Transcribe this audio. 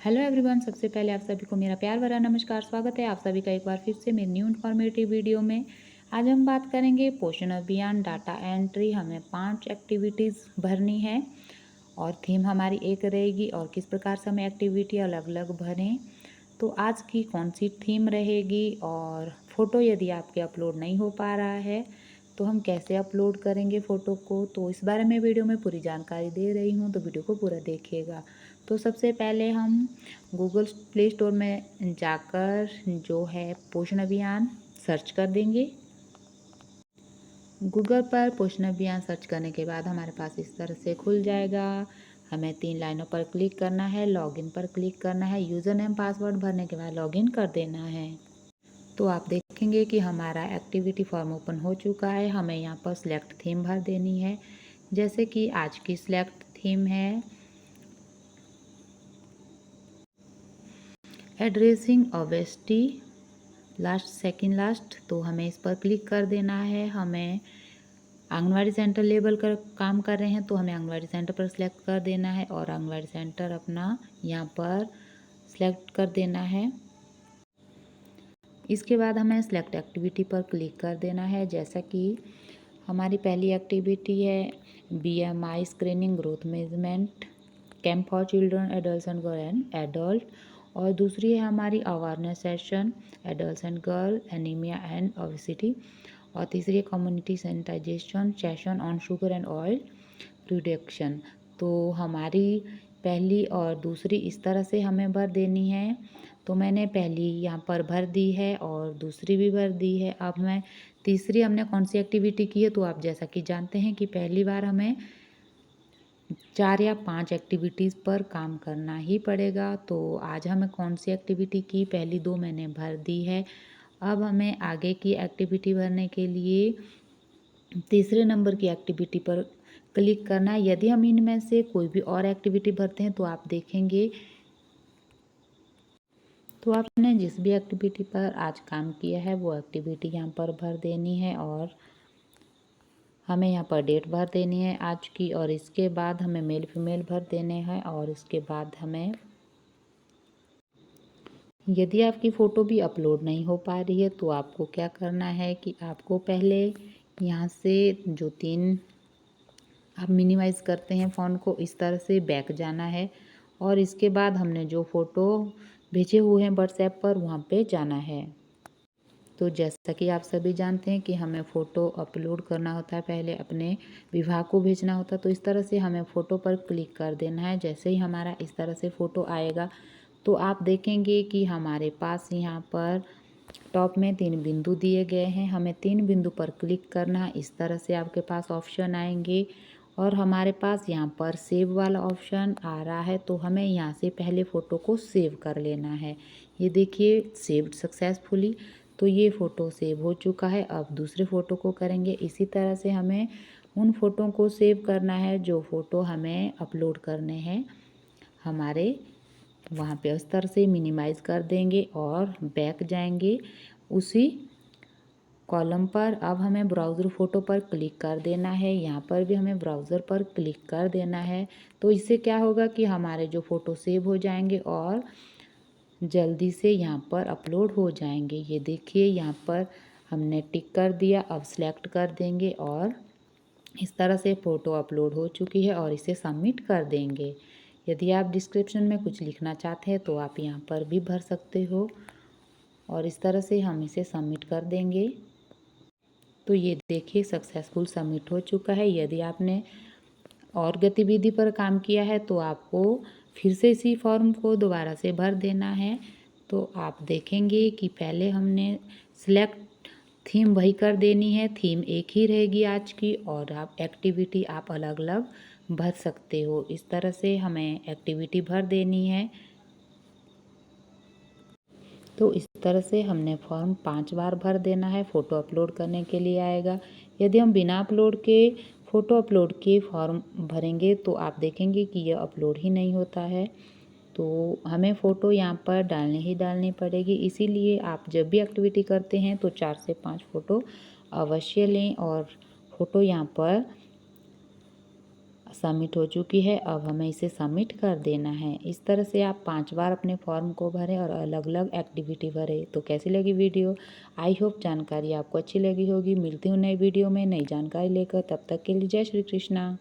Hello everyone, सबसे पहले आप सभी को मेरा प्यार भरा नमस्कार। स्वागत है आप सभी का एक बार फिर से मेरी न्यू इन्फॉर्मेटिव वीडियो में। आज हम बात करेंगे पोषण अभियान डाटा एंट्री। हमें 5 एक्टिविटीज़ भरनी है और थीम हमारी एक रहेगी और किस प्रकार से हमें एक्टिविटी अलग अलग भरें। तो आज की कौन सी थीम रहेगी और फ़ोटो यदि आपके अपलोड नहीं हो पा रहा है तो हम कैसे अपलोड करेंगे फ़ोटो को, तो इस बारे में वीडियो में पूरी जानकारी दे रही हूँ, तो वीडियो को पूरा देखिएगा। तो सबसे पहले हम गूगल प्ले स्टोर में जाकर जो है पोषण अभियान सर्च कर देंगे। गूगल पर पोषण अभियान सर्च करने के बाद हमारे पास इस तरह से खुल जाएगा। हमें 3 लाइनों पर क्लिक करना है, लॉगिन पर क्लिक करना है, यूज़र नेम पासवर्ड भरने के बाद लॉगिन कर देना है। तो आप देखेंगे कि हमारा एक्टिविटी फॉर्म ओपन हो चुका है। हमें यहाँ पर सिलेक्ट थीम भर देनी है। जैसे कि आज की सिलेक्ट थीम है addressing obesity last second last, तो हमें इस पर क्लिक कर देना है। हमें आंगनवाड़ी सेंटर लेवल का काम कर रहे हैं तो हमें आंगनवाड़ी सेंटर पर सिलेक्ट कर देना है और आंगनवाड़ी सेंटर अपना यहाँ पर सिलेक्ट कर देना है। इसके बाद हमें सेलेक्ट एक्टिविटी पर क्लिक कर देना है। जैसा कि हमारी पहली एक्टिविटी है BMI screening growth measurement camp for children adult and girl and adult, और दूसरी है हमारी awareness session adult and girl anaemia and obesity, और तीसरी है community sanitisation session on sugar and oil reduction. तो हमारी पहली और दूसरी इस तरह से हमें भर देनी है। तो मैंने पहली यहाँ पर भर दी है और दूसरी भी भर दी है। अब मैं तीसरी हमने कौन सी एक्टिविटी की है, तो आप जैसा कि जानते हैं कि पहली बार हमें 4 या 5 एक्टिविटीज़ पर काम करना ही पड़ेगा। तो आज हमें कौन सी एक्टिविटी की, पहली 2 मैंने भर दी है। अब हमें आगे की एक्टिविटी भरने के लिए तीसरे नंबर की एक्टिविटी पर क्लिक करना है। यदि हम इनमें से कोई भी और एक्टिविटी भरते हैं तो आप देखेंगे, तो आपने जिस भी एक्टिविटी पर आज काम किया है वो एक्टिविटी यहाँ पर भर देनी है और हमें यहाँ पर डेट भर देनी है आज की, और इसके बाद हमें मेल फीमेल भर देने हैं। और इसके बाद हमें, यदि आपकी फ़ोटो भी अपलोड नहीं हो पा रही है तो आपको क्या करना है कि आपको पहले यहाँ से जो 3 आप मिनिमाइज़ करते हैं फ़ॉन्ट को, इस तरह से बैक जाना है और इसके बाद हमने जो फ़ोटो भेजे हुए हैं व्हाट्सएप पर वहाँ पे जाना है। तो जैसा कि आप सभी जानते हैं कि हमें फ़ोटो अपलोड करना होता है, पहले अपने विभाग को भेजना होता है। तो इस तरह से हमें फ़ोटो पर क्लिक कर देना है। जैसे ही हमारा इस तरह से फ़ोटो आएगा तो आप देखेंगे कि हमारे पास यहाँ पर टॉप में 3 बिंदु दिए गए हैं। हमें 3 बिंदु पर क्लिक करना है। इस तरह से आपके पास ऑप्शन आएंगे और हमारे पास यहाँ पर सेव वाला ऑप्शन आ रहा है। तो हमें यहाँ से पहले फ़ोटो को सेव कर लेना है। ये देखिए सेव्ड सक्सेसफुली, तो ये फ़ोटो सेव हो चुका है। अब दूसरे फ़ोटो को करेंगे। इसी तरह से हमें उन फ़ोटो को सेव करना है जो फ़ोटो हमें अपलोड करने हैं हमारे वहाँ पे। इस तरह से मिनिमाइज़ कर देंगे और बैक जाएंगे उसी कॉलम पर। अब हमें ब्राउज़र फ़ोटो पर क्लिक कर देना है। यहाँ पर भी हमें ब्राउज़र पर क्लिक कर देना है। तो इससे क्या होगा कि हमारे जो फ़ोटो सेव हो जाएंगे और जल्दी से यहाँ पर अपलोड हो जाएंगे। ये देखिए यहाँ पर हमने टिक कर दिया। अब सिलेक्ट कर देंगे और इस तरह से फ़ोटो अपलोड हो चुकी है और इसे सबमिट कर देंगे। यदि आप डिस्क्रिप्शन में कुछ लिखना चाहते हैं तो आप यहाँ पर भी भर सकते हो और इस तरह से हम इसे सबमिट कर देंगे। तो ये देखिए सक्सेसफुल सबमिट हो चुका है। यदि आपने और गतिविधि पर काम किया है तो आपको फिर से इसी फॉर्म को दोबारा से भर देना है। तो आप देखेंगे कि पहले हमने सिलेक्ट थीम वही कर देनी है, थीम एक ही रहेगी आज की, और आप एक्टिविटी आप अलग अलग भर सकते हो। इस तरह से हमें एक्टिविटी भर देनी है। तो इस तरह से हमने फॉर्म 5 बार भर देना है। फ़ोटो अपलोड करने के लिए आएगा। यदि हम बिना अपलोड के फ़ोटो अपलोड के फॉर्म भरेंगे तो आप देखेंगे कि यह अपलोड ही नहीं होता है। तो हमें फ़ोटो यहाँ पर डालनी ही पड़ेगी। इसीलिए आप जब भी एक्टिविटी करते हैं तो 4 से 5 फ़ोटो अवश्य लें और फ़ोटो यहाँ पर सबमिट हो चुकी है। अब हमें इसे सबमिट कर देना है। इस तरह से आप 5 बार अपने फॉर्म को भरें और अलग अलग एक्टिविटी भरें। तो कैसी लगी वीडियो? आई होप जानकारी आपको अच्छी लगी होगी। मिलती हूँ नई वीडियो में नई जानकारी लेकर, तब तक के लिए जय श्री कृष्णा।